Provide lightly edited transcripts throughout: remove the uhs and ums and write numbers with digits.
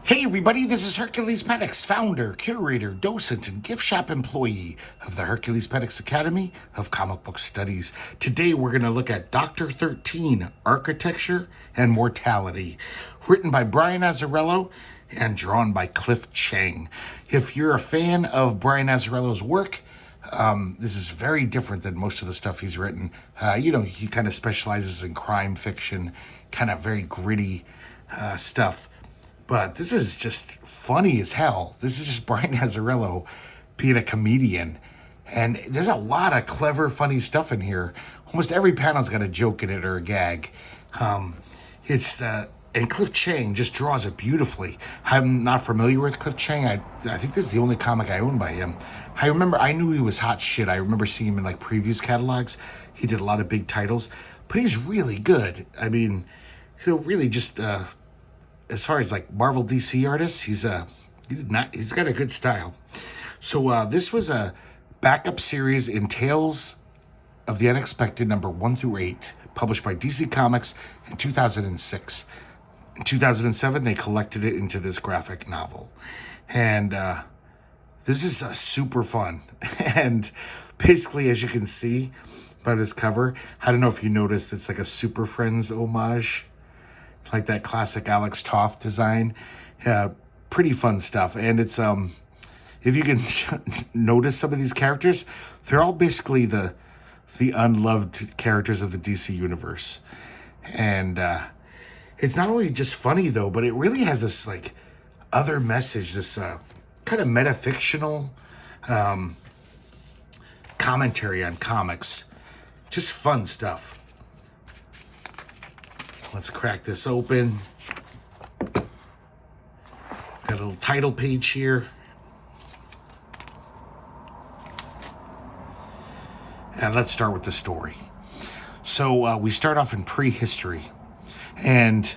Hey everybody, this is herculespetix, founder, curator, docent, and gift shop employee of the herculespetix Academy of Comic Book Studies. Today we're going to look at Dr. 13, Architecture and Mortality, written by Brian Azzarello and drawn by Cliff Chiang. If you're a fan of Brian Azzarello's work, this is very different than most of the stuff he's written. He kind of specializes in crime fiction, kind of very gritty stuff. But this is just funny as hell. This is just Brian Azzarello being a comedian. And there's a lot of clever, funny stuff in here. Almost every panel's got a joke in it or a gag. And Cliff Chiang just draws it beautifully. I'm not familiar with Cliff Chiang. I think this is the only comic I own by him. I knew he was hot shit. I remember seeing him in like previews catalogs. He did a lot of big titles. But he's really good. I mean, he'll really just... as far as like Marvel DC artists, he's got a good style. So this was a backup series in Tales of the Unexpected number 1 through 8, published by DC Comics in 2006. In 2007, they collected it into this graphic novel. And this is super fun. And basically, as you can see by this cover, I don't know if you noticed, it's like a Super Friends homage, like that classic Alex Toth design. Pretty fun stuff. And it's if you can notice some of these characters, they're all basically the unloved characters of the DC universe. And it's not only just funny though, but it really has this like other message, this kind of metafictional commentary on comics. Just fun stuff. Let's crack this open. Got a little title page here. And let's start with the story. So we start off in prehistory. And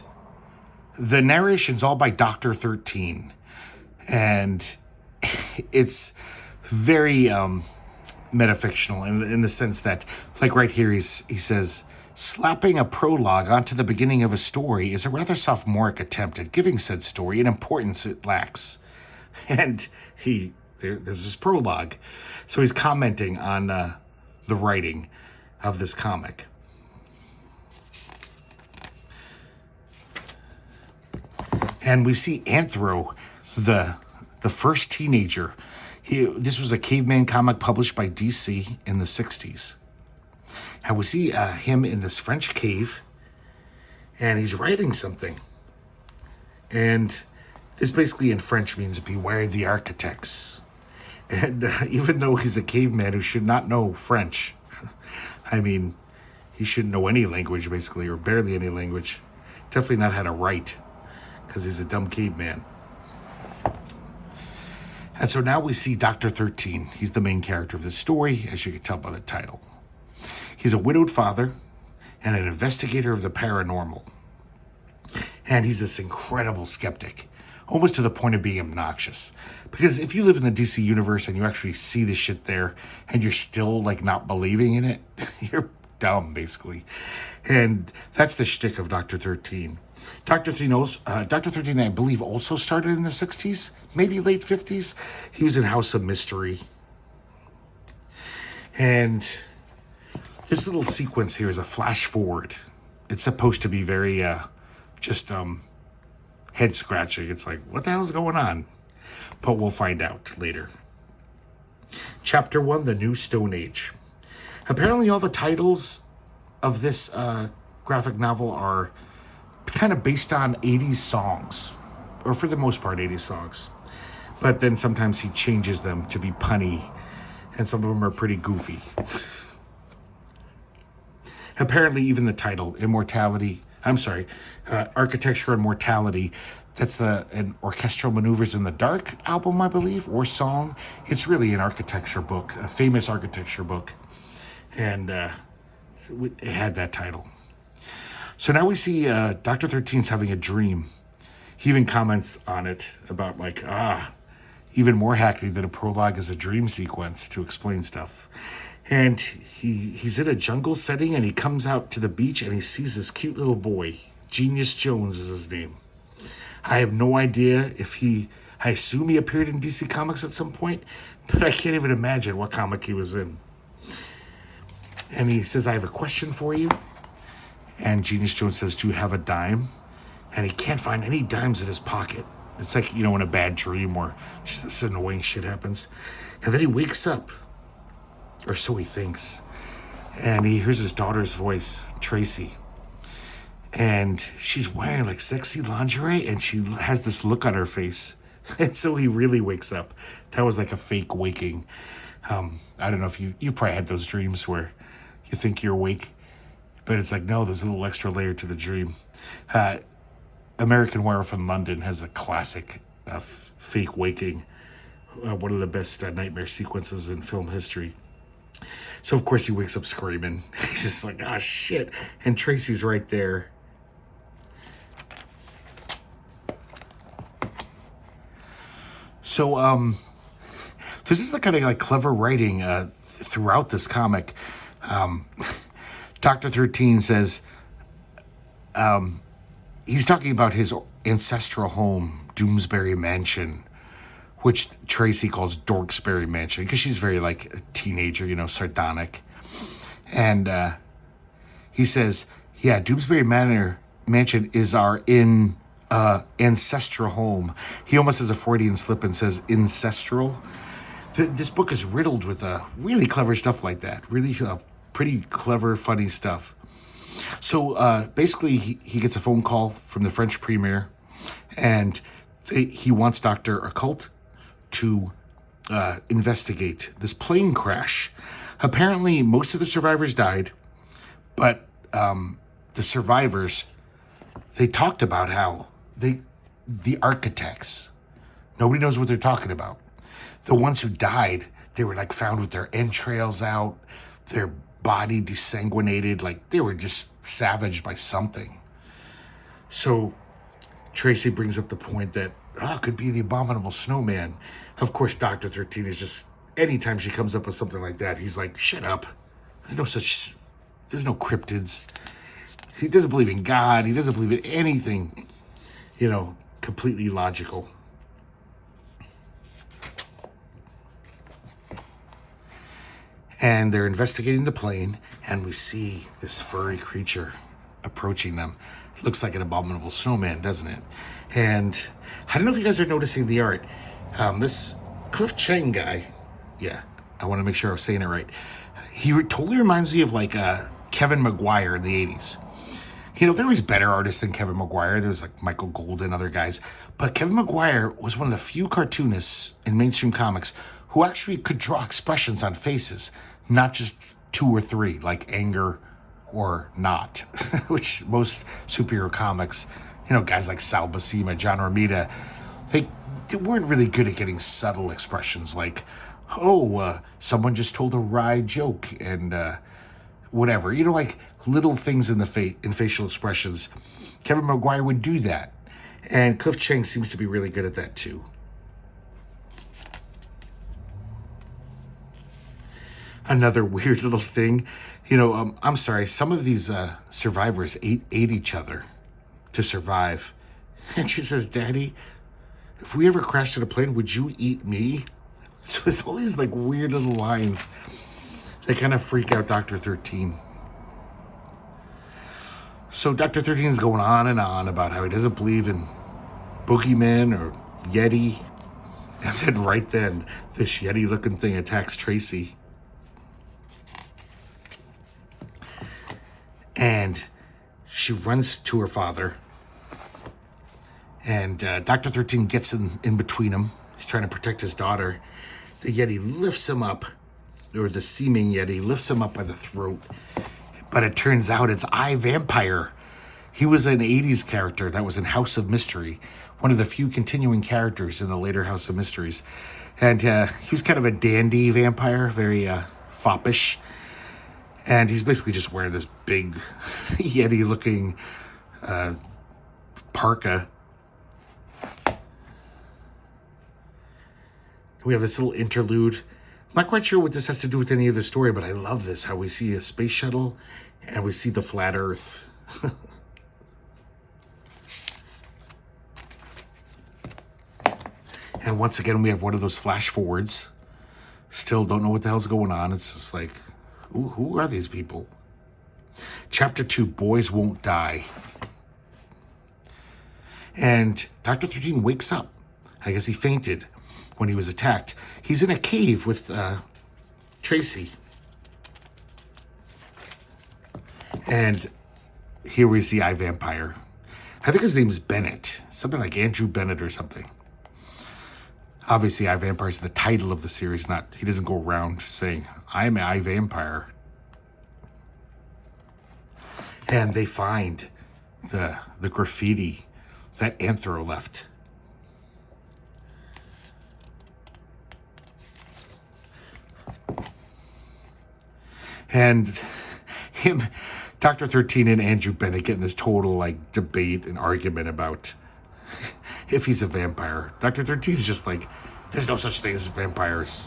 the narration's all by Dr. 13. And it's very metafictional in the sense that, like right here, he says... slapping a prologue onto the beginning of a story is a rather sophomoric attempt at giving said story an importance it lacks. And there's this prologue. So he's commenting on the writing of this comic. And we see Anthro, the first teenager. This was a caveman comic published by DC in the 60s. And we see him in this French cave, and he's writing something. And this basically in French means beware the architects. And even though he's a caveman who should not know French, I mean, he shouldn't know any language basically, or barely any language. Definitely not how to write, because he's a dumb caveman. And so now we see Dr. 13. He's the main character of this story, as you can tell by the title. He's a widowed father and an investigator of the paranormal. And he's this incredible skeptic, almost to the point of being obnoxious. Because if you live in the DC universe and you actually see this shit there and you're still like not believing in it, you're dumb, basically. And that's the shtick of Dr. 13. Dr. 13, I believe, also started in the 60s, maybe late 50s. He was in House of Mystery. And... this little sequence here is a flash forward. It's supposed to be very, head scratching. It's like, what the hell's going on? But we'll find out later. Chapter 1, The New Stone Age. Apparently all the titles of this graphic novel are kind of based on 80s songs. Or for the most part, 80s songs. But then sometimes he changes them to be punny. And some of them are pretty goofy. Apparently, even the title, Architecture and Mortality, that's an Orchestral Maneuvers in the Dark album, I believe, or song. It's really an architecture book, a famous architecture book. And it had that title. So now we see Dr. 13's having a dream. He even comments on it about even more hackney than a prologue is a dream sequence to explain stuff. And he's in a jungle setting, and he comes out to the beach, and he sees this cute little boy. Genius Jones is his name. I have no idea if I assume he appeared in DC Comics at some point, but I can't even imagine what comic he was in. And he says, I have a question for you. And Genius Jones says, do you have a dime? And he can't find any dimes in his pocket. It's like, in a bad dream or just this annoying shit happens. And then he wakes up, or so he thinks. And he hears his daughter's voice, Tracy. And she's wearing like sexy lingerie and she has this look on her face. And so he really wakes up. That was like a fake waking. I don't know if you probably had those dreams where you think you're awake, but it's like, no, there's a little extra layer to the dream. American Werewolf in London has a classic fake waking, one of the best nightmare sequences in film history. So, of course, he wakes up screaming. He's just like, oh, shit. And Tracy's right there. So, this is the kind of like clever writing throughout this comic. Dr. 13 says he's talking about his ancestral home, Doomsbury Mansion, which Tracy calls Dorksbury Mansion because she's very like a teenager, sardonic. And he says, yeah, Doomsbury Mansion is our ancestral home. He almost has a Freudian slip and says ancestral. This book is riddled with really clever stuff like that. Really pretty clever, funny stuff. So basically, he gets a phone call from the French premier, and he wants Dr. Occult to investigate this plane crash. Apparently, most of the survivors died, but the survivors, they talked about how the architects, nobody knows what they're talking about. The ones who died, they were like found with their entrails out, their body desanguinated, like they were just savaged by something. So Tracy brings up the point that, it could be the abominable snowman. Of course, Dr. 13 is just, anytime she comes up with something like that, he's like, shut up. There's no cryptids. He doesn't believe in God. He doesn't believe in anything, completely logical. And they're investigating the plane, and we see this furry creature approaching them. It looks like an abominable snowman, doesn't it? And I don't know if you guys are noticing the art. This Cliff Chang guy, yeah, I want to make sure I was saying it right. He totally reminds me of like Kevin Maguire in the 80s. There was better artists than Kevin Maguire. There was like Michael Gould and other guys. But Kevin Maguire was one of the few cartoonists in mainstream comics who actually could draw expressions on faces, not just 2 or 3, like anger or not, which most superhero comics, guys like Sal Buscema, John Romita, they weren't really good at getting subtle expressions like, someone just told a wry joke and whatever. Like little things in in facial expressions. Kevin Maguire would do that. And Cliff Chang seems to be really good at that too. Another weird little thing, I'm sorry, some of these survivors ate each other to survive. And she says, Daddy, if we ever crashed in a plane, would you eat me? So there's all these like weird little lines that kind of freak out Dr. 13. So Dr. 13 is going on and on about how he doesn't believe in boogeymen or Yeti. And then right then, this Yeti-looking thing attacks Tracy. And she runs to her father. And Dr. 13 gets in between them. He's trying to protect his daughter. The Yeti lifts him up, or the seeming Yeti lifts him up by the throat. But it turns out it's Vampire. He was an 80s character that was in House of Mystery, one of the few continuing characters in the later House of Mysteries. And he was kind of a dandy vampire, very foppish. And he's basically just wearing this big Yeti-looking parka. We have this little interlude. I'm not quite sure what this has to do with any of the story, but I love this, how we see a space shuttle and we see the flat Earth. And once again, we have one of those flash forwards. Still don't know what the hell's going on. It's just like, who are these people? Chapter 2, Boys Won't Die. And Dr. 13 wakes up. I guess he fainted when he was attacked. He's in a cave with Tracy. And here we see iVampire. I think his name's Bennett. Something like Andrew Bennett or something. Obviously, iVampire is the title of the series, not, he doesn't go around saying, I'm iVampire. And they find the graffiti that Anthro left. And him, Dr. 13 and Andrew Bennett get in this total like debate and argument about if he's a vampire. Dr. 13 is just like, there's no such thing as vampires.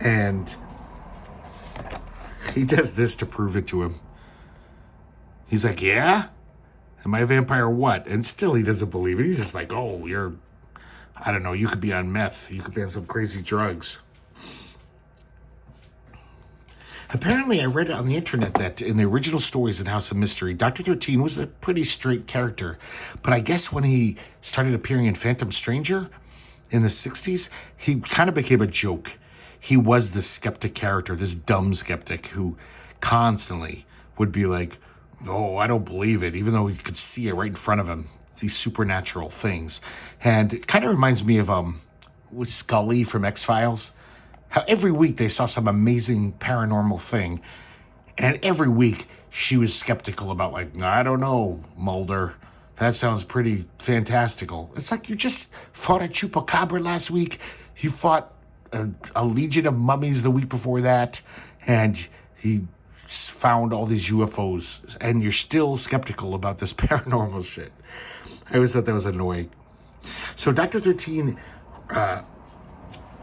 And he does this to prove it to him. He's like, yeah? Am I a vampire or what? And still he doesn't believe it. He's just like, oh, you're, I don't know, you could be on meth. You could be on some crazy drugs. Apparently, I read on the internet that in the original stories in House of Mystery, Dr. 13 was a pretty straight character. But I guess when he started appearing in Phantom Stranger in the 60s, he kind of became a joke. He was this skeptic character, this dumb skeptic who constantly would be like, oh, I don't believe it, even though he could see it right in front of him. These supernatural things. And it kind of reminds me of with Scully from X-Files. How every week they saw some amazing paranormal thing. And every week she was skeptical about like, I don't know, Mulder. That sounds pretty fantastical. It's like you just fought a chupacabra last week. You fought a legion of mummies the week before that. And he found all these UFOs. And you're still skeptical about this paranormal shit. I always thought that was annoying. So Dr. 13...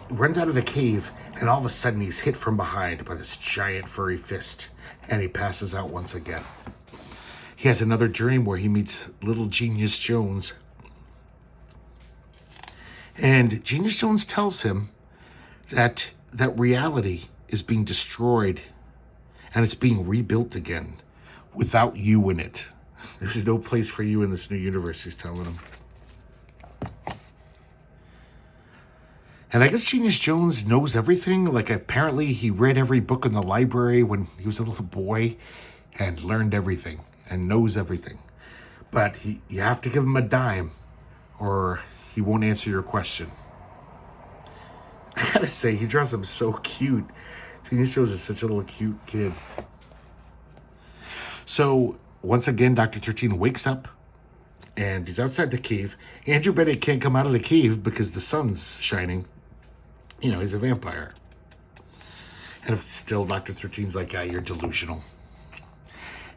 runs out of the cave, and all of a sudden he's hit from behind by this giant furry fist, and he passes out once again. He has another dream where he meets little Genius Jones. And Genius Jones tells him that reality is being destroyed, and it's being rebuilt again without you in it. There's no place for you in this new universe, he's telling him. And I guess Genius Jones knows everything. Like, apparently he read every book in the library when he was a little boy and learned everything and knows everything. But you have to give him a dime or he won't answer your question. I gotta say, he draws him so cute. Genius Jones is such a little cute kid. So, once again, Dr. 13 wakes up and he's outside the cave. Andrew Bennett can't come out of the cave because the sun's shining. You know, he's a vampire. And still, Dr. 13's like, yeah, you're delusional.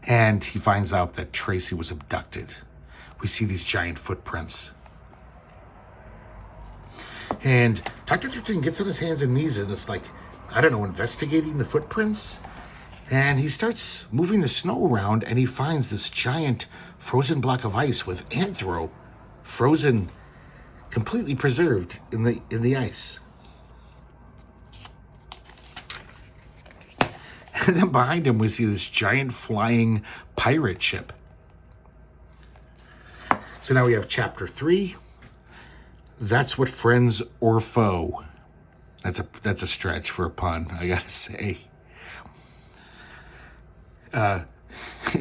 And he finds out that Tracy was abducted. We see these giant footprints. And Dr. 13 gets on his hands and knees and it's like, I don't know, investigating the footprints. And he starts moving the snow around and he finds this giant frozen block of ice with Anthro frozen, completely preserved in the ice. And then behind him, we see this giant flying pirate ship. So now we have chapter 3. That's what friends or foe. That's a stretch for a pun, I gotta say.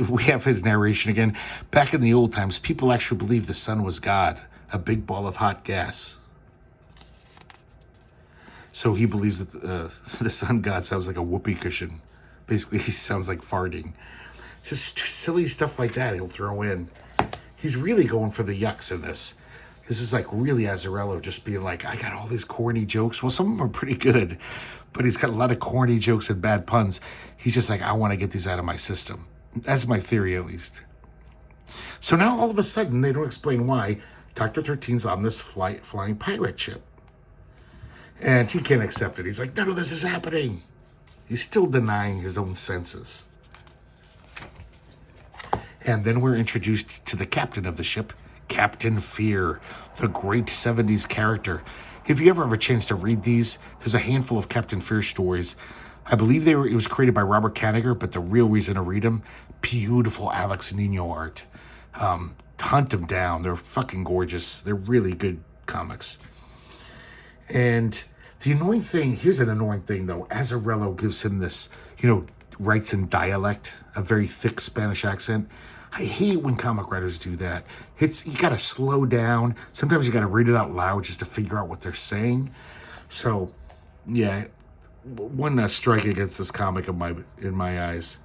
We have his narration again. Back in the old times, people actually believed the sun was God, a big ball of hot gas. So he believes that the sun god sounds like a whoopee cushion. Basically, he sounds like farting. Just silly stuff like that he'll throw in. He's really going for the yucks in this. This is like really Azzarello just being like, I got all these corny jokes. Well, some of them are pretty good, but he's got a lot of corny jokes and bad puns. He's just like, I want to get these out of my system. That's my theory, at least. So now, all of a sudden, they don't explain why Dr. 13's on this flying pirate ship. And he can't accept it. He's like, none of this is happening. He's still denying his own senses. And then we're introduced to the captain of the ship, Captain Fear, the great 70s character. If you ever have a chance to read these, there's a handful of Captain Fear stories. I believe it was created by Robert Kanigher, but the real reason to read them, beautiful Alex Nino art. Hunt them down. They're fucking gorgeous. They're really good comics. And the annoying thing, here's an annoying thing though. Azzarello gives him this, writes in dialect, a very thick Spanish accent. I hate when comic writers do that. You gotta slow down. Sometimes you gotta read it out loud just to figure out what they're saying. So, yeah, one strike against this comic in my eyes.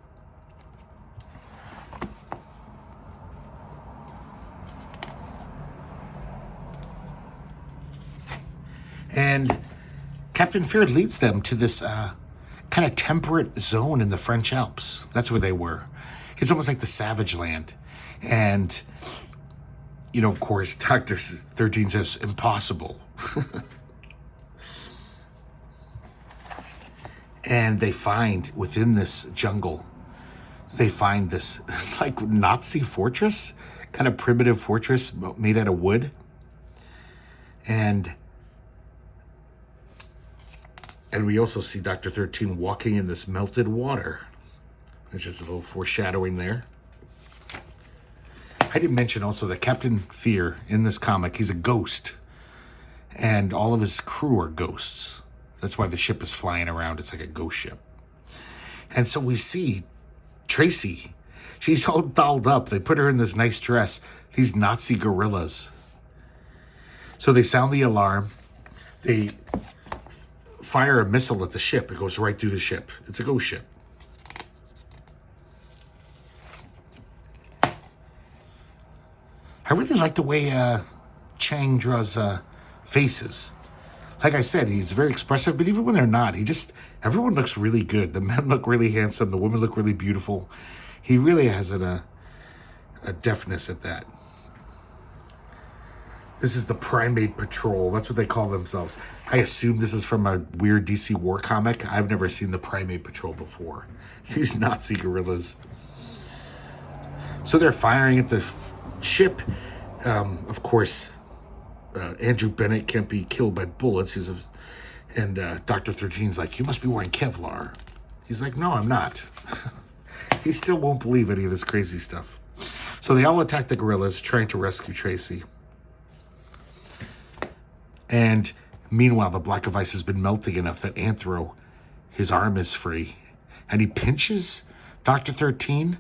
And Captain Fear leads them to this kind of temperate zone in the French Alps. That's where they were. It's almost like the Savage Land. And, of course, Dr. 13 says, impossible. And they find, within this jungle, they find this, like, Nazi fortress, kind of primitive fortress made out of wood. And we also see Dr. 13 walking in this melted water. There's just a little foreshadowing there. I didn't mention also that Captain Fear, in this comic, he's a ghost. And all of his crew are ghosts. That's why the ship is flying around. It's like a ghost ship. And so we see Tracy. She's all dolled up. They put her in this nice dress. These Nazi guerrillas. So they sound the alarm. They fire a missile at the ship. It goes right through the ship. It's a ghost ship. I really like the way Chaing draws faces. Like I said, he's very expressive, but even when they're not, everyone looks really good. The men look really handsome. The women look really beautiful. He really has a deftness at that. This is the Primate Patrol. That's what they call themselves. I assume this is from a weird DC war comic. I've never seen the Primate Patrol before. These Nazi guerrillas. So they're firing at the ship. Of course, Andrew Bennett can't be killed by bullets. And Dr. 13's like, you must be wearing Kevlar. He's like, no, I'm not. He still won't believe any of this crazy stuff. So they all attack the guerrillas, trying to rescue Tracy. And meanwhile, the block of ice has been melting enough that Anthro, his arm is free. And he pinches Dr. 13.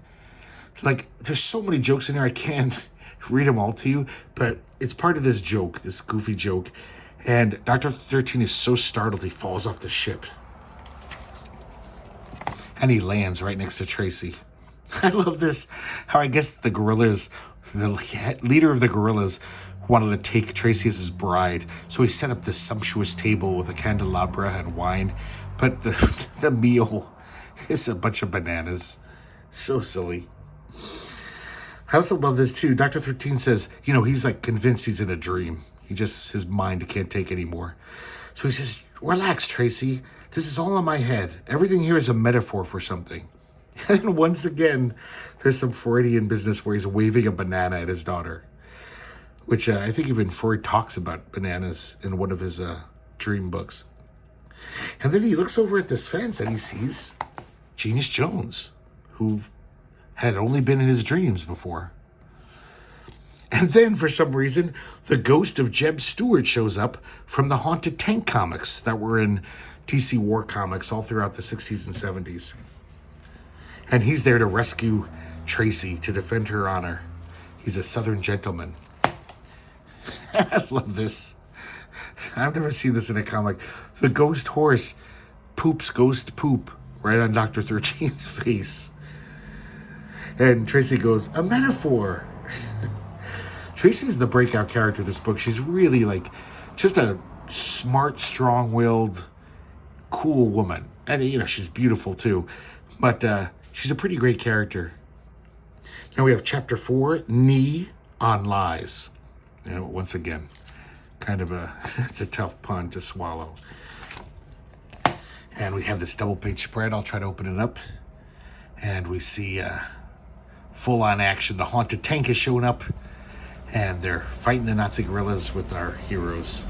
Like, there's so many jokes in there, I can't read them all to you. But it's part of this joke, this goofy joke. And Dr. 13 is so startled, he falls off the ship. And he lands right next to Tracy. I love this, how I guess the guerrillas, the leader of the guerrillas, wanted to take Tracy as his bride. So he set up this sumptuous table with a candelabra and wine. But the meal is a bunch of bananas. So silly. I also love this too. Dr. 13 says, he's like convinced he's in a dream. His mind can't take anymore. So he says, relax, Tracy. This is all in my head. Everything here is a metaphor for something. And once again, there's some Freudian business where he's waving a banana at his daughter. Which I think even Freud talks about bananas in one of his dream books. And then he looks over at this fence and he sees Genius Jones, who had only been in his dreams before. And then, for some reason, the ghost of Jeb Stewart shows up from the Haunted Tank comics that were in DC War comics all throughout the 60s and 70s. And he's there to rescue Tracy, to defend her honor. He's a Southern gentleman. I love this. I've never seen this in a comic. The ghost horse poops ghost poop right on Dr. 13's face. And Tracy goes, a metaphor. Tracy's the breakout character of this book. She's really just a smart, strong-willed, cool woman. And, she's beautiful too. But she's a pretty great character. Now we have chapter 4, Knee on Lies. Once again, kind of it's a tough pun to swallow. And we have this double-page spread. I'll try to open it up. And we see full-on action. The Haunted Tank is showing up. And they're fighting the Nazi guerrillas with our heroes.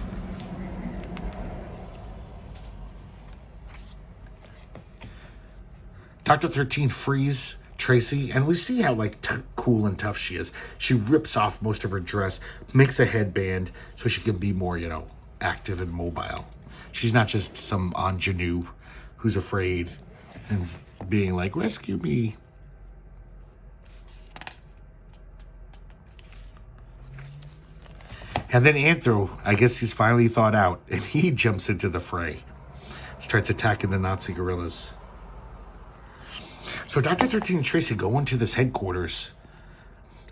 Dr. 13 frees Tracy, and we see how cool and tough she is. She rips off most of her dress, makes a headband so she can be more, active and mobile. She's not just some ingenue who's afraid and being like, rescue me. And then Anthro, I guess he's finally thawed out, and he jumps into the fray. Starts attacking the Nazi guerrillas. So Dr. 13 and Tracy go into this headquarters,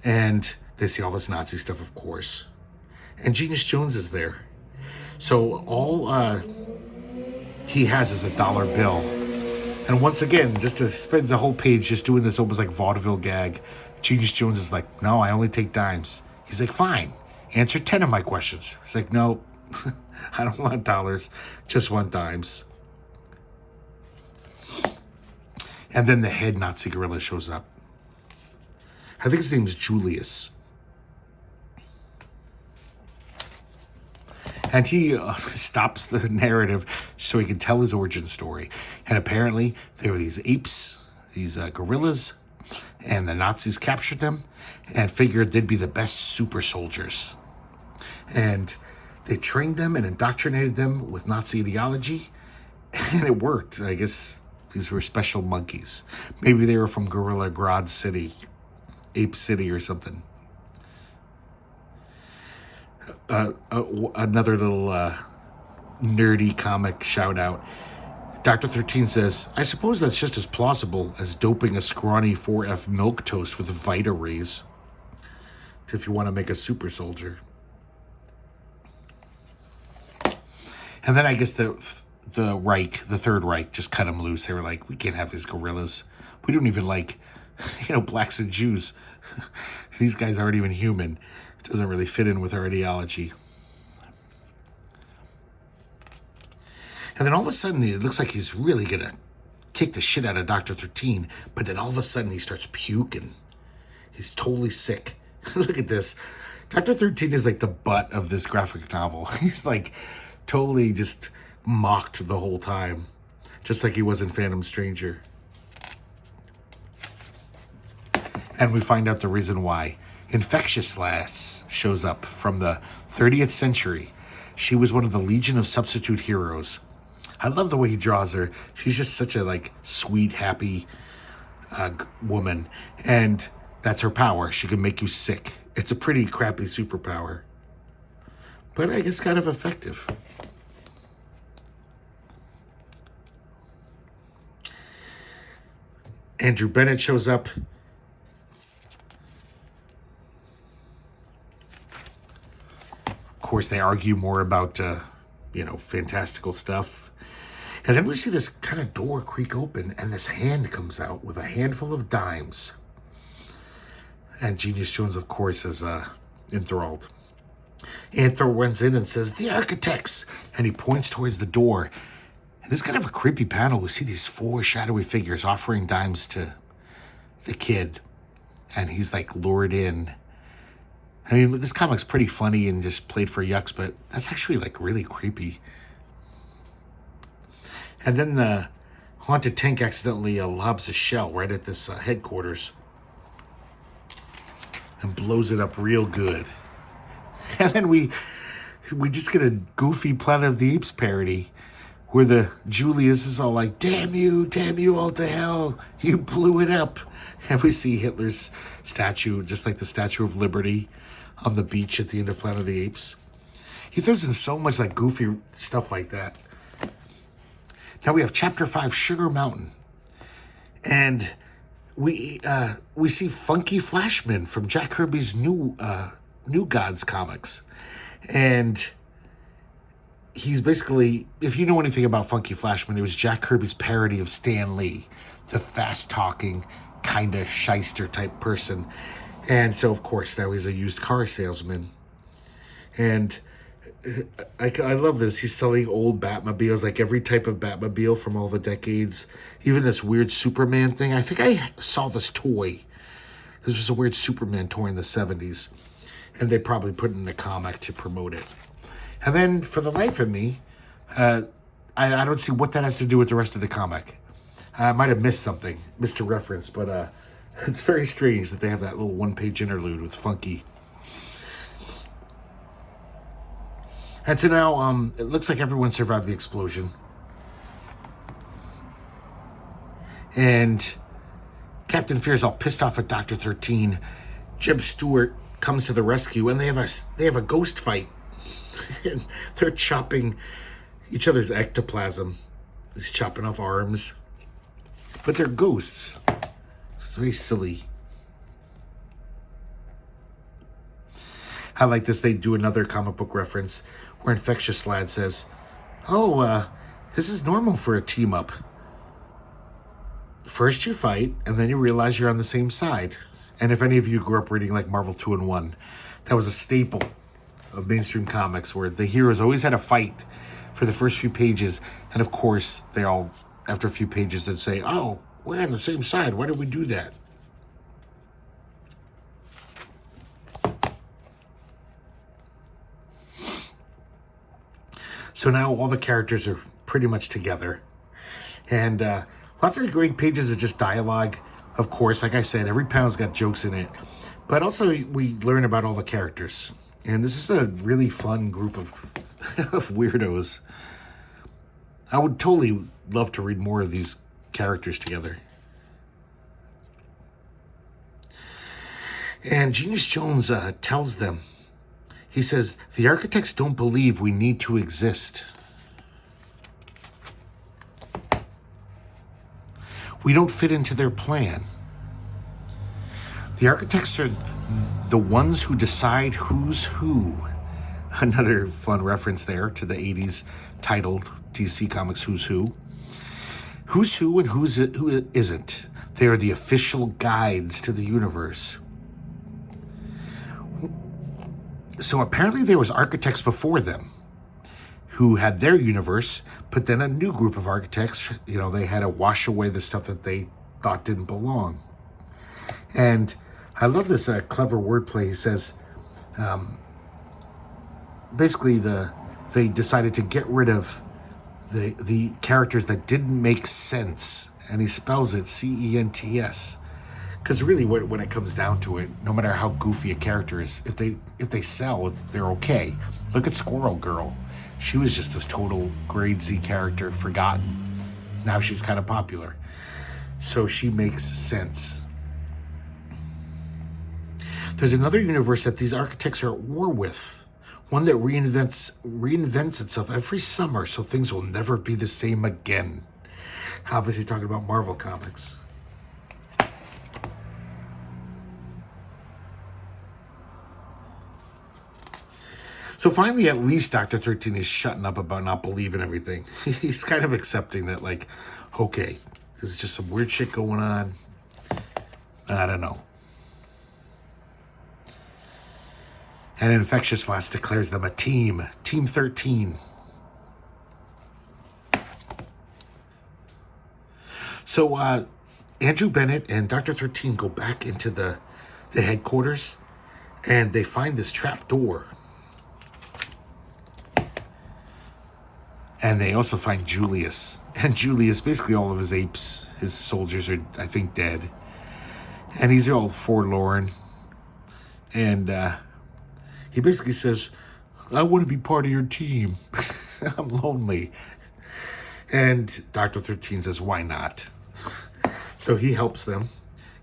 and they see all this Nazi stuff, of course. And Genius Jones is there. So all he has is a dollar bill. And once again, just spends the whole page just doing this almost like vaudeville gag. Genius Jones is like, no, I only take dimes. He's like, fine, answer 10 of my questions. He's like, no, I don't want dollars, just want dimes. And then the head Nazi gorilla shows up. I think his name is Julius. And he stops the narrative so he can tell his origin story. And apparently there were these apes, these gorillas, and the Nazis captured them and figured they'd be the best super soldiers. And they trained them and indoctrinated them with Nazi ideology. And it worked, I guess. These were special monkeys. Maybe they were from Gorilla Grodd City, Ape City or something. Another little nerdy comic shout out. Dr. 13 says, I suppose that's just as plausible as doping a scrawny 4F milk toast with Vita Rays if you want to make a super soldier. And then I guess the Reich, the Third Reich, just cut them loose. They were like, we can't have these gorillas. We don't even like, blacks and Jews. These guys aren't even human. It doesn't really fit in with our ideology. And then all of a sudden, it looks like he's really going to kick the shit out of Dr. 13. But then all of a sudden, he starts puking. He's totally sick. Look at this. Dr. 13 is like the butt of this graphic novel. He's like totally just mocked the whole time, just like he was in Phantom Stranger. And we find out the reason why. Infectious Lass shows up from the 30th century. She was one of the Legion of Substitute Heroes. I love the way he draws her. She's just such a sweet, happy woman. And that's her power. She can make you sick. It's a pretty crappy superpower, but I guess kind of effective. Andrew Bennett shows up. Of course, they argue more about, fantastical stuff. And then we see this kind of door creak open, and this hand comes out with a handful of dimes. And Genius Jones, of course, is enthralled. Anthro runs in and says, the architects! And he points towards the door. And this is kind of a creepy panel. We see these four shadowy figures offering dimes to the kid. And he's lured in. I mean, this comic's pretty funny and just played for yucks, but that's actually really creepy. And then the haunted tank accidentally lobs a shell right at this headquarters and blows it up real good. And then we just get a goofy Planet of the Apes parody where the Julius is all like, damn you all to hell, you blew it up. And we see Hitler's statue, just like the Statue of Liberty on the beach at the end of Planet of the Apes. He throws in so much goofy stuff like that. Now we have Chapter 5, Sugar Mountain. And we see Funky Flashman from Jack Kirby's New Gods comics. And he's basically, if you know anything about Funky Flashman, it was Jack Kirby's parody of Stan Lee, the fast-talking, kind of shyster type person. And so, of course, now he's a used car salesman. And I love this. He's selling old Batmobiles, every type of Batmobile from all the decades. Even this weird Superman thing. I think I saw this toy. This was a weird Superman toy in the 70s. and they probably put it in the comic to promote it. And then, for the life of me, I don't see what that has to do with the rest of the comic. I might have missed something, missed a reference, but it's very strange that they have that little one-page interlude with Funky. And so now, it looks like everyone survived the explosion. And Captain Fear's all pissed off at Dr. 13. Jeb Stewart comes to the rescue, and they have a ghost fight. And they're chopping each other's ectoplasm. He's chopping off arms. But they're ghosts. It's very silly. I like this. They do another comic book reference where Infectious Lad says, "Oh, this is normal for a team up. First you fight, and then you realize you're on the same side." And if any of you grew up reading like Marvel 2-in-1, that was a staple of mainstream comics where the heroes always had a fight for the first few pages. And of course, they all, after a few pages, they'd say, "Oh, we're on the same side. Why did we do that?" So now all the characters are pretty much together. And lots of great pages of just dialogue. Of course, like I said, every panel's got jokes in it. But also we learn about all the characters. And this is a really fun group of weirdos. I would totally love to read more of these characters together. And Genius Jones tells them, he says, "The architects don't believe we need to exist. We don't fit into their plan. The architects are the ones who decide who's who." Another fun reference there to the 80s titled DC Comics Who's Who. Who's who and who isn't. They are the official guides to the universe. So apparently there was architects before them who had their universe, but then a new group of architects, they had to wash away the stuff that they thought didn't belong. And I love this clever wordplay. He says, basically they decided to get rid of the characters that didn't make sense. And he spells it CENTS. Because really, when it comes down to it, no matter how goofy a character is, if they sell, they're okay. Look at Squirrel Girl. She was just this total grade Z character, forgotten. Now she's kind of popular. So she makes sense. There's another universe that these architects are at war with. One that reinvents itself every summer, so things will never be the same again. Obviously talking about Marvel Comics. So finally, at least Dr. 13 is shutting up about not believing everything. He's kind of accepting that, like, okay, this is just some weird shit going on. I don't know. And Infectious Last declares them a team. Team 13. So Andrew Bennett and Dr. 13 go back into the headquarters, and they find this trap door. And they also find Julius. And Julius, basically all of his apes, his soldiers are, I think, dead. And he's all forlorn. And he basically says, "I want to be part of your team. I'm lonely." And Dr. 13 says, "Why not?" So he helps them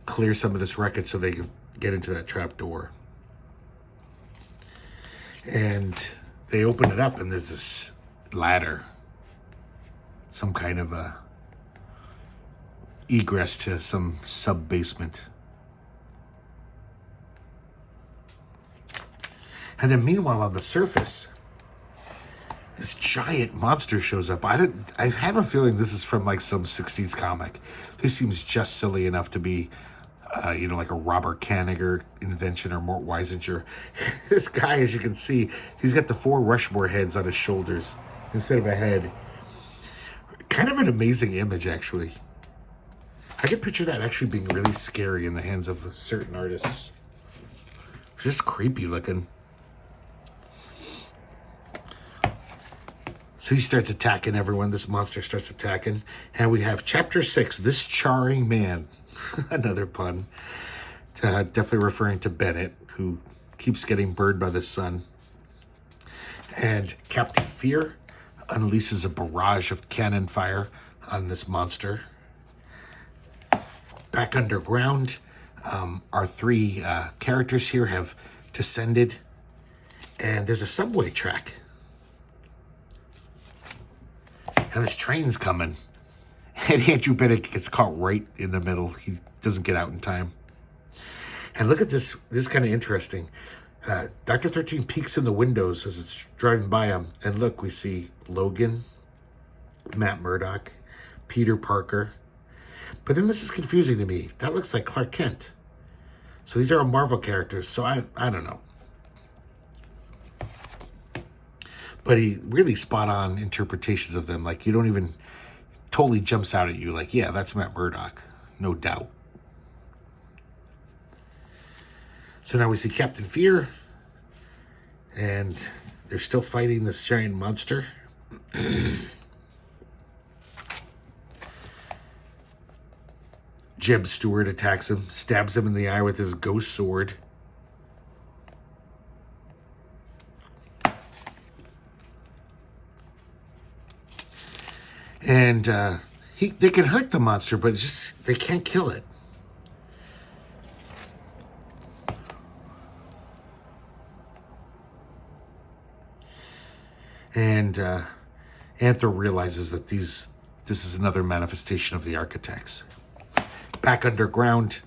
clear some of this wreckage so they can get into that trap door. And they open it up, and there's this ladder, some kind of a egress to some sub-basement. And then meanwhile on the surface, this giant monster shows up. I have a feeling this is from like some 60s comic. This seems just silly enough to be like a Robert Kanigher invention or Mort Weisinger. This guy, as you can see, he's got the 4 Rushmore heads on his shoulders instead of a head. Kind of an amazing image, actually. I can picture that actually being really scary in the hands of certain artists. Just creepy looking. So he starts attacking everyone. This monster starts attacking. And we have chapter 6, This Charring Man. Another pun. Definitely referring to Bennett, who keeps getting burned by the sun. And Captain Fear unleashes a barrage of cannon fire on this monster. Back underground, our three characters here have descended. And there's a subway track. And this train's coming. And Andrew Bennett gets caught right in the middle. He doesn't get out in time. And look at this. This is kind of interesting. Dr. 13 peeks in the windows as it's driving by him. And look, we see Logan, Matt Murdock, Peter Parker. But then this is confusing to me. That looks like Clark Kent. So these are all Marvel characters. So I don't know. But he really spot on interpretations of them. Like, you don't even totally jumps out at you. Like, yeah, that's Matt Murdock. No doubt. So now we see Captain Fear. And they're still fighting this giant monster. Jeb Stewart attacks him. Stabs him in the eye with his ghost sword. And they can hurt the monster, but it's just they can't kill it. And Anther realizes that this is another manifestation of the architects. Back underground,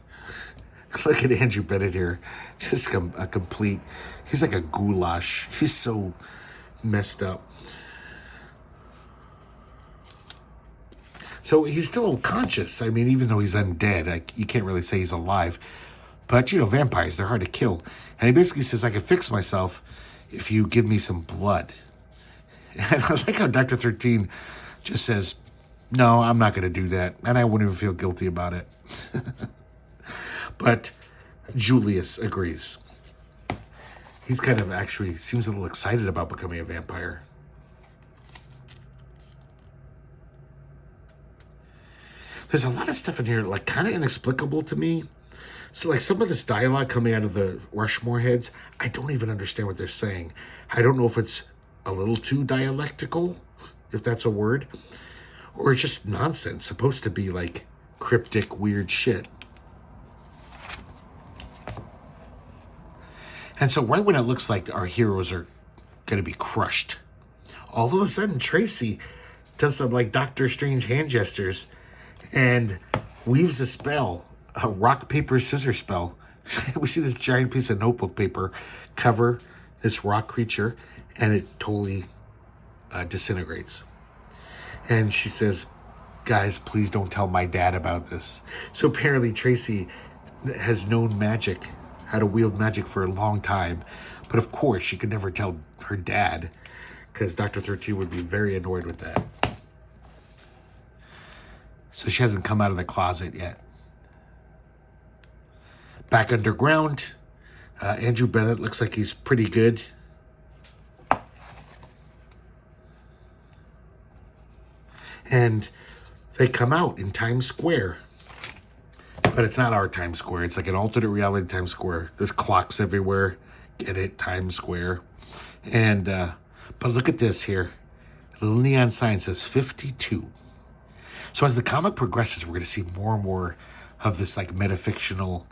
look at Andrew Bennett here. Just a complete, he's like a goulash. He's so messed up. So he's still conscious. I mean, even though he's undead, you can't really say he's alive. But, you know, vampires, they're hard to kill. And he basically says, I can fix myself if you give me some blood. And I like how Dr. 13 just says, no, I'm not going to do that. And I wouldn't even feel guilty about it. But Julius agrees. He's kind of actually seems a little excited about becoming a vampire. There's a lot of stuff in here, like, kind of inexplicable to me. So, like, some of this dialogue coming out of the Rushmore heads, I don't even understand what they're saying. I don't know if it's a little too dialectical, if that's a word, or it's just nonsense, supposed to be, like, cryptic, weird shit. And so right when it looks like our heroes are going to be crushed, all of a sudden, Tracy does some, like, Doctor Strange hand gestures and weaves a spell, a rock, paper, scissors spell. We see this giant piece of notebook paper cover this rock creature, and it totally disintegrates. And she says, guys, please don't tell my dad about this. So apparently Tracy has known magic, how to wield magic for a long time. But of course, she could never tell her dad, because Dr. 13 would be very annoyed with that. So she hasn't come out of the closet yet. Back underground, Andrew Bennett looks like he's pretty good. And they come out in Times Square. But it's not our Times Square. It's like an alternate reality Times Square. There's clocks everywhere. Get it? Times Square. And, but look at this here. A little neon sign says 52. So as the comic progresses, we're going to see more and more of this, like, metafictional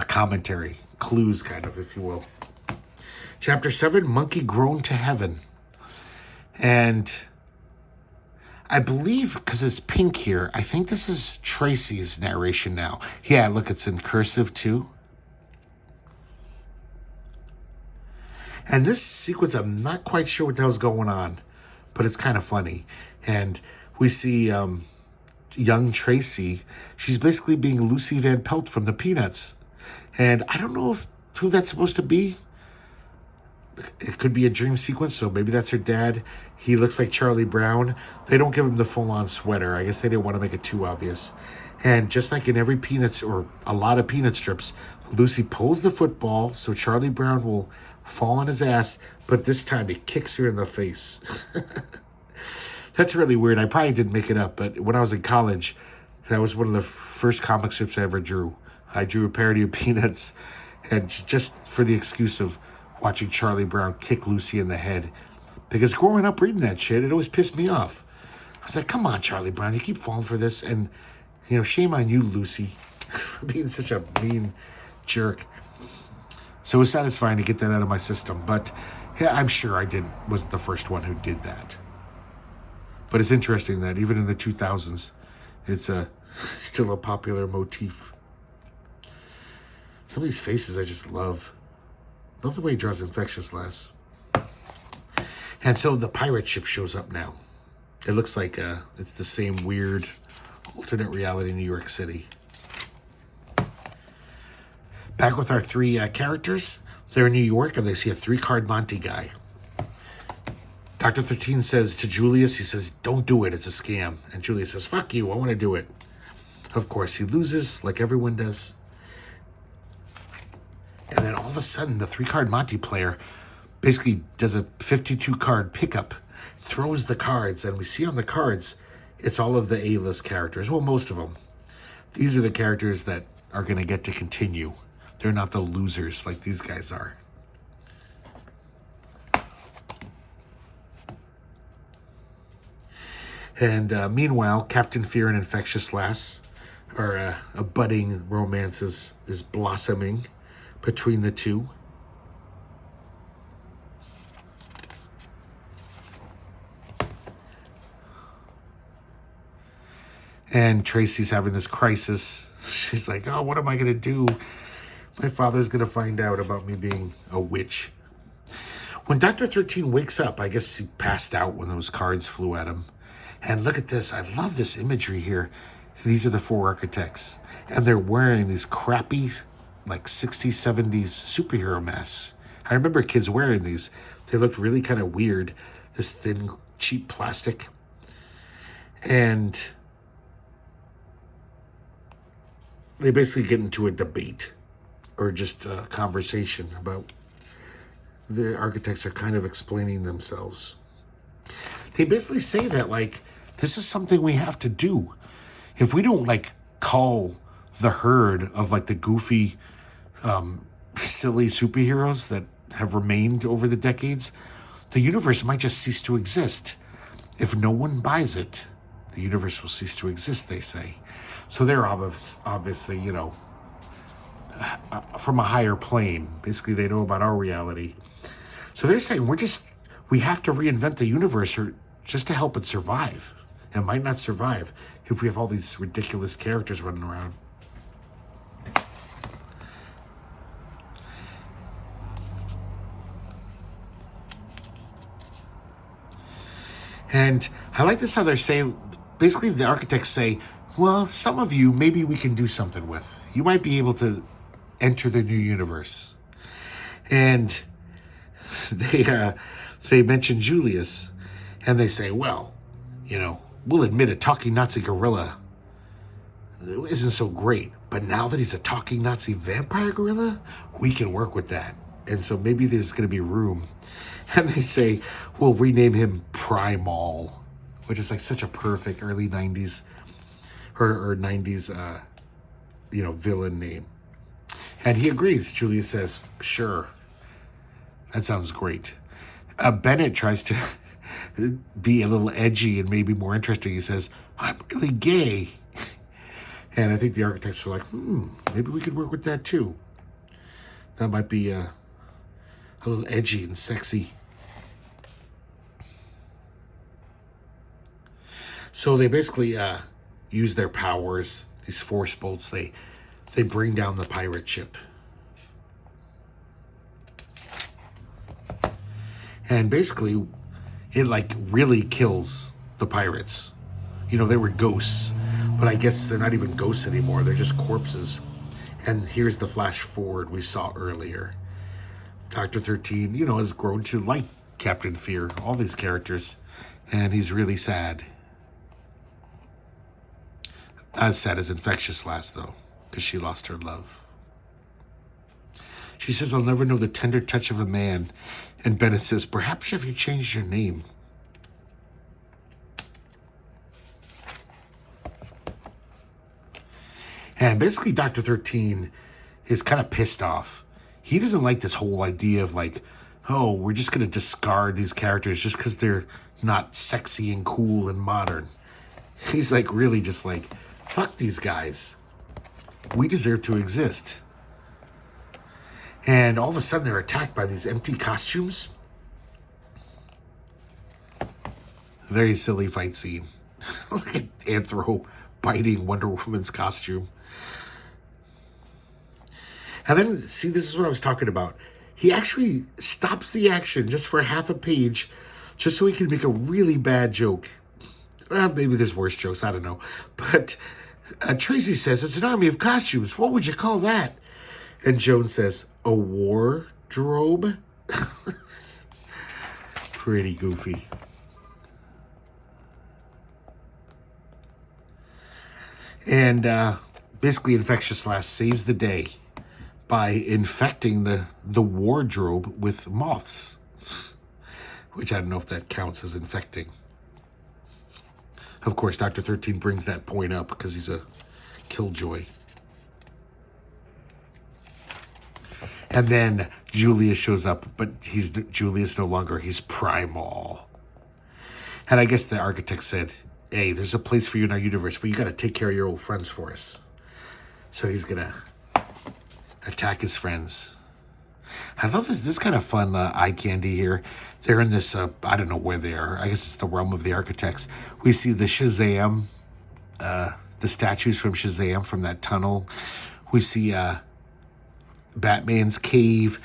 commentary, clues kind of, if you will. Chapter 7, Monkey Grown to Heaven. And I believe, because it's pink here, I think this is Tracy's narration now. Yeah, look, it's in cursive too. And this sequence, I'm not quite sure what the hell's going on, but it's kind of funny. And we see young Tracy. She's basically being Lucy Van Pelt from the Peanuts. And I don't know who that's supposed to be. It could be a dream sequence, so maybe that's her dad. He looks like Charlie Brown. They don't give him the full-on sweater. I guess they didn't want to make it too obvious. And just like in every Peanuts or a lot of Peanut strips, Lucy pulls the football so Charlie Brown will fall on his ass, but this time he kicks her in the face. That's really weird. I probably didn't make it up, but when I was in college, that was one of the first comic strips I ever drew. I drew a parody of Peanuts, and just for the excuse of watching Charlie Brown kick Lucy in the head. Because growing up reading that shit, it always pissed me off. I was like, come on, Charlie Brown, you keep falling for this. And, shame on you, Lucy, for being such a mean jerk. So it was satisfying to get that out of my system. But yeah, I'm sure wasn't the first one who did that. But it's interesting that even in the 2000s, it's still a popular motif. Some of these faces I just love. Love the way he draws infectious lass. And so the pirate ship shows up now. It looks like it's the same weird alternate reality New York City. Back with our three characters. They're in New York and they see a 3-card Monte guy. Dr. 13 says to Julius, he says, don't do it, it's a scam. And Julius says, fuck you, I want to do it. Of course, he loses like everyone does. And then all of a sudden, the 3-card Monte player basically does a 52-card pickup, throws the cards, and we see on the cards, it's all of the A-list characters. Well, most of them. These are the characters that are going to get to continue. They're not the losers like these guys are. And meanwhile, Captain Fear and Infectious Lass are a budding romance is blossoming between the two. And Tracy's having this crisis. She's like, oh, what am I going to do? My father's going to find out about me being a witch. When Dr. 13 wakes up, I guess he passed out when those cards flew at him. And look at this. I love this imagery here. These are the 4 architects. And they're wearing these crappy, like 60s, 70s superhero masks. I remember kids wearing these. They looked really kind of weird. This thin, cheap plastic. And they basically get into a debate or just a conversation about the architects are kind of explaining themselves. They basically say that, like, this is something we have to do. If we don't, like, call the herd of, like, the goofy, silly superheroes that have remained over the decades, the universe might just cease to exist. If no one buys it, the universe will cease to exist, they say. So they're obviously, from a higher plane. Basically, they know about our reality. So they're saying we have to reinvent the universe or just to help it survive. It might not survive if we have all these ridiculous characters running around. And I like this how they're saying, basically the architects say, well, some of you, maybe we can do something with. You might be able to enter the new universe. And they mention Julius, and they say, well, we'll admit a talking Nazi gorilla isn't so great, but now that he's a talking Nazi vampire gorilla, we can work with that. And so maybe there's going to be room. And they say, we'll rename him Primal, which is like such a perfect early 90s or 90s, villain name. And he agrees. Julius says, sure. That sounds great. Bennett tries to be a little edgy and maybe more interesting. He says, I'm really gay. And I think the architects are like, maybe we could work with that too. That might be a little edgy and sexy. So they basically use their powers, these force bolts. They bring down the pirate ship. And basically, it like really kills the pirates. They were ghosts, but I guess they're not even ghosts anymore. They're just corpses. And here's the flash forward we saw earlier. Dr. 13, has grown to like Captain Fear, all these characters, and he's really sad. Not as sad as Infectious Lass, though, because she lost her love. She says, I'll never know the tender touch of a man. And Bennett says, perhaps if you changed your name. And basically, Dr. 13 is kind of pissed off. He doesn't like this whole idea of like, oh, we're just going to discard these characters just because they're not sexy and cool and modern. He's like, really just like, fuck these guys. We deserve to exist. And all of a sudden, they're attacked by these empty costumes. Very silly fight scene. Look at Anthro biting Wonder Woman's costume. And then, see, this is what I was talking about. He actually stops the action just for half a page, just so he can make a really bad joke. Well, maybe there's worse jokes, I don't know. But Tracy says, it's an army of costumes. What would you call that? And Joan says, a wardrobe? Pretty goofy. And basically, Infectious Lass saves the day by infecting the wardrobe with moths. Which I don't know if that counts as infecting. Of course, Dr. 13 brings that point up because he's a killjoy. And then Julius shows up, but Julius no longer. He's Primal. And I guess the architect said, hey, there's a place for you in our universe, but you got to take care of your old friends for us. So he's going to attack his friends. I love this kind of fun eye candy here. They're in this, I don't know where they are. I guess it's the realm of the architects. We see the Shazam, the statues from Shazam from that tunnel. We see Batman's cave,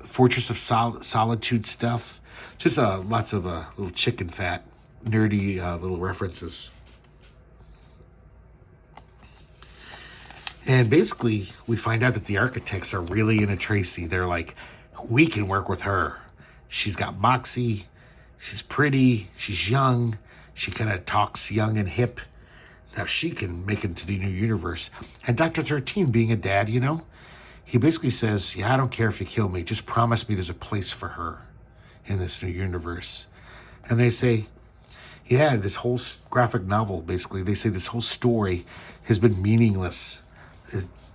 Fortress of Solitude stuff. Just lots of little chicken fat, nerdy little references. And basically, we find out that the architects are really into Tracy. They're like, we can work with her. She's got moxie. She's pretty. She's young. She kind of talks young and hip. Now she can make it to the new universe. And Dr. 13, being a dad, you know, he basically says, yeah, I don't care if you kill me. Just promise me there's a place for her in this new universe. And they say, yeah, this whole graphic novel, basically, they say this whole story has been meaningless.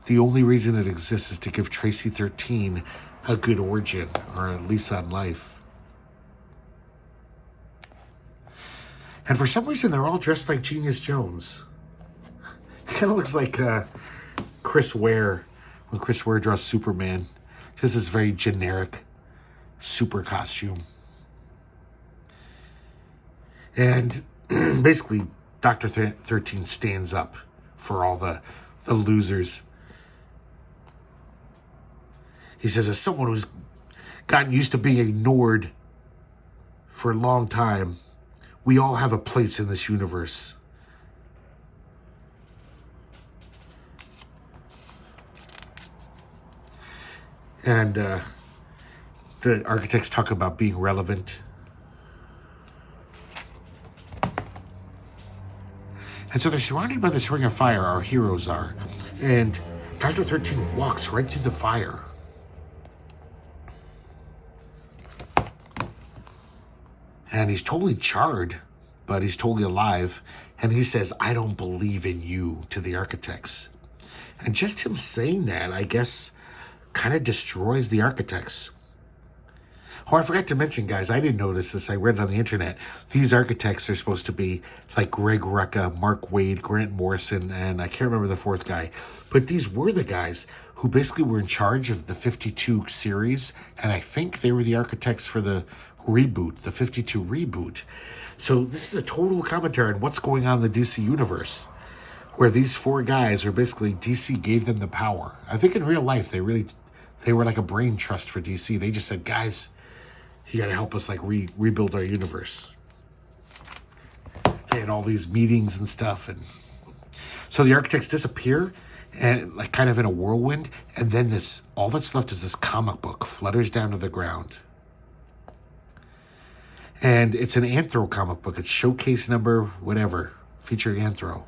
The only reason it exists is to give Tracy 13 a good origin, or at least on life. And for some reason, they're all dressed like Genius Jones. Kind of looks like Chris Ware, when Chris Ware draws Superman. Just this very generic super costume. And basically, Dr. 13 stands up for all the losers. He says, as someone who's gotten used to being ignored for a long time, we all have a place in this universe. And the architects talk about being relevant. And so they're surrounded by this ring of fire, our heroes are. And Dr. 13 walks right through the fire. And he's totally charred, but he's totally alive. And he says, I don't believe in you, to the architects. And just him saying that, I guess, kind of destroys the architects. Oh, I forgot to mention, guys, I didn't notice this. I read it on the internet. These architects are supposed to be like Greg Rucka, Mark Waid, Grant Morrison, and I can't remember the fourth guy. But these were the guys who basically were in charge of the 52 series. And I think they were the architects for the reboot, the 52 reboot. So this is a total commentary on what's going on in the DC universe, where these four guys are basically, DC gave them the power. I think in real life, they were like a brain trust for DC. They just said, guys, you got to help us like rebuild our universe. They had all these meetings and stuff. And so the architects disappear and like kind of in a whirlwind. And then all that's left is this comic book flutters down to the ground. And it's an Anthro comic book. It's showcase number, whatever, featuring Anthro.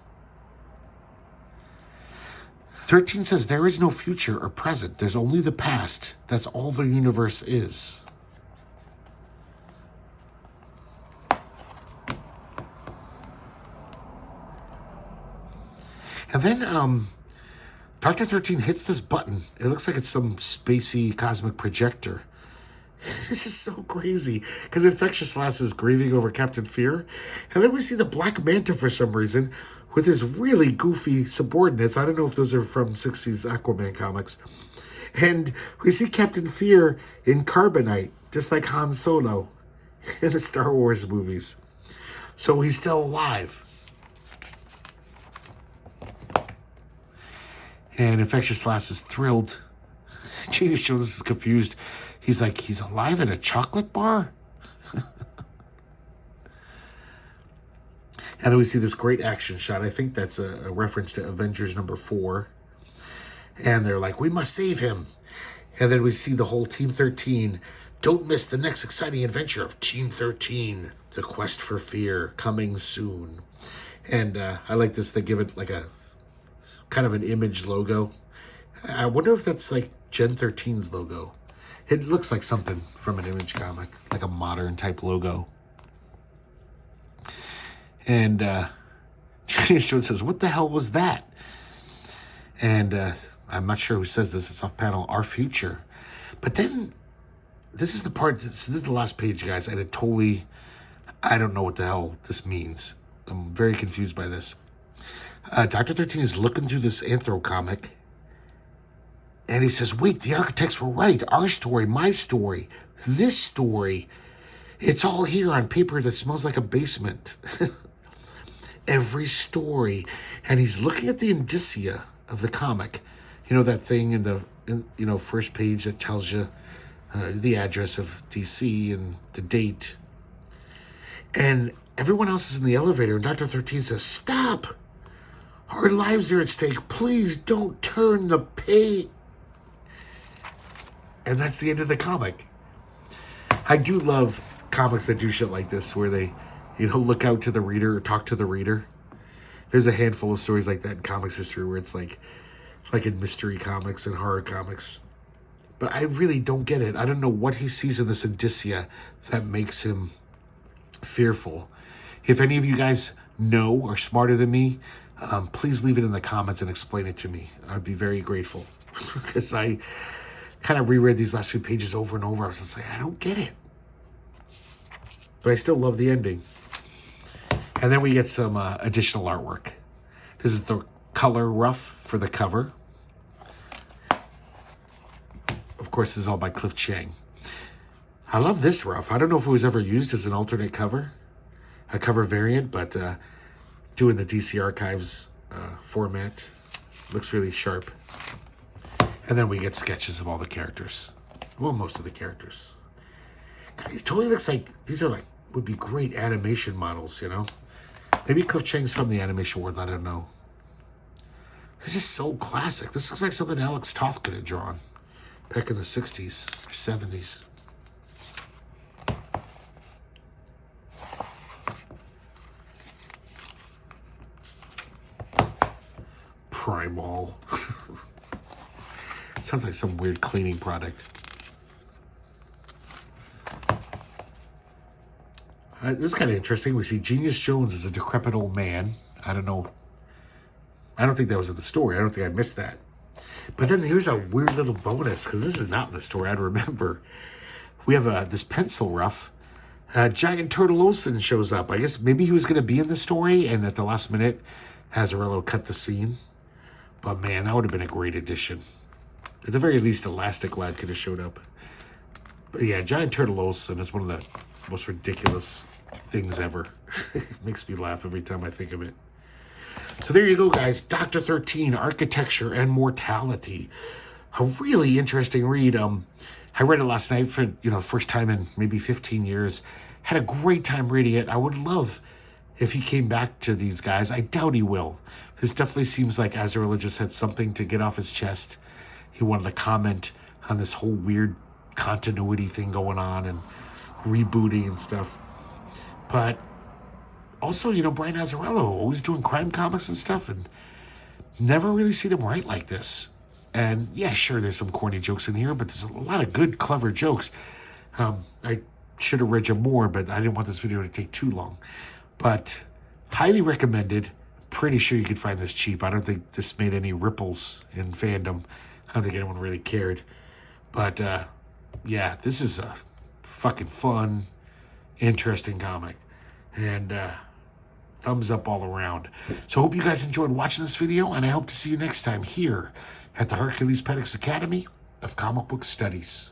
13 says there is no future or present. There's only the past. That's all the universe is. And then Dr. 13 hits this button. It looks like it's some spacey cosmic projector. This is so crazy because Infectious Lass is grieving over Captain Fear. And then we see the Black Manta for some reason with his really goofy subordinates. I don't know if those are from 60s Aquaman comics. And we see Captain Fear in carbonite, just like Han Solo in the Star Wars movies. So he's still alive. And Infectious Lass is thrilled. Genius Jones is confused. He's like, he's alive in a chocolate bar? And then we see this great action shot. I think that's a reference to Avengers number 4. And they're like, we must save him. And then we see the whole Team 13. Don't miss the next exciting adventure of Team 13, The Quest for Fear, coming soon. And I like this. They give it like a kind of an image logo. I wonder if that's like Gen 13's logo. It looks like something from an Image comic, like a modern type logo. And Genius Jones says, what the hell was that? And I'm not sure who says this. It's off panel, Our Future. But then, this is the part, this is the last page, guys. And I don't know what the hell this means. I'm very confused by this. Dr. 13 is looking through this Anthro comic. And he says, wait, the architects were right. Our story, my story, this story. It's all here on paper that smells like a basement. Every story. And he's looking at the indicia of the comic. You know, that thing in the first page that tells you the address of DC and the date. And everyone else is in the elevator. And Dr. 13 says, stop. Our lives are at stake. Please don't turn the page. And that's the end of the comic. I do love comics that do shit like this, where they, look out to the reader or talk to the reader. There's a handful of stories like that in comics history where it's like in mystery comics and horror comics. But I really don't get it. I don't know what he sees in this indicia that makes him fearful. If any of you guys know or smarter than me, please leave it in the comments and explain it to me. I'd be very grateful. Because I kind of reread these last few pages over and over. I was just like, I don't get it. But I still love the ending. And then we get some additional artwork. This is the color rough for the cover. Of course, this is all by Cliff Chiang. I love this rough. I don't know if it was ever used as an alternate cover, a cover variant, but doing the DC Archives format. Looks really sharp. And then we get sketches of all the characters. Well, most of the characters. God, it totally looks like these are would be great animation models, Maybe Cliff Chiang's from the animation world, I don't know. This is so classic. This looks like something Alex Toth could have drawn back in the 60s or 70s. Primal. Sounds like some weird cleaning product. This is kind of interesting. We see Genius Jones as a decrepit old man. I don't know. I don't think that was in the story. I don't think I missed that. But then here's a weird little bonus, because this is not in the story. I'd remember. We have this pencil rough. Giant Turtle Olsen shows up. I guess maybe he was going to be in the story, and at the last minute, Azzarello cut the scene. But man, that would have been a great addition. At the very least, Elastic Lad could have showed up. But yeah, Giant Turtle Olsen is one of the most ridiculous things ever. It makes me laugh every time I think of it. So there you go, guys. Dr. 13, Architecture and Mortality. A really interesting read. I read it last night for, the first time in maybe 15 years. Had a great time reading it. I would love if he came back to these guys. I doubt he will. This definitely seems like Azzarello just had something to get off his chest. He wanted to comment on this whole weird continuity thing going on and rebooting and stuff. But also, Brian Azzarello, always doing crime comics and stuff. And Never really seen him write like this. And yeah, sure, there's some corny jokes in here, but there's a lot of good, clever jokes. I should have read you more, but I didn't want this video to take too long. But highly recommended. Pretty sure you could find this cheap. I don't think this made any ripples in fandom. I don't think anyone really cared. But yeah, this is a fucking fun, interesting comic. And thumbs up all around. So I hope you guys enjoyed watching this video, and I hope to see you next time here at the Herculespetix Academy of Comic Book Studies.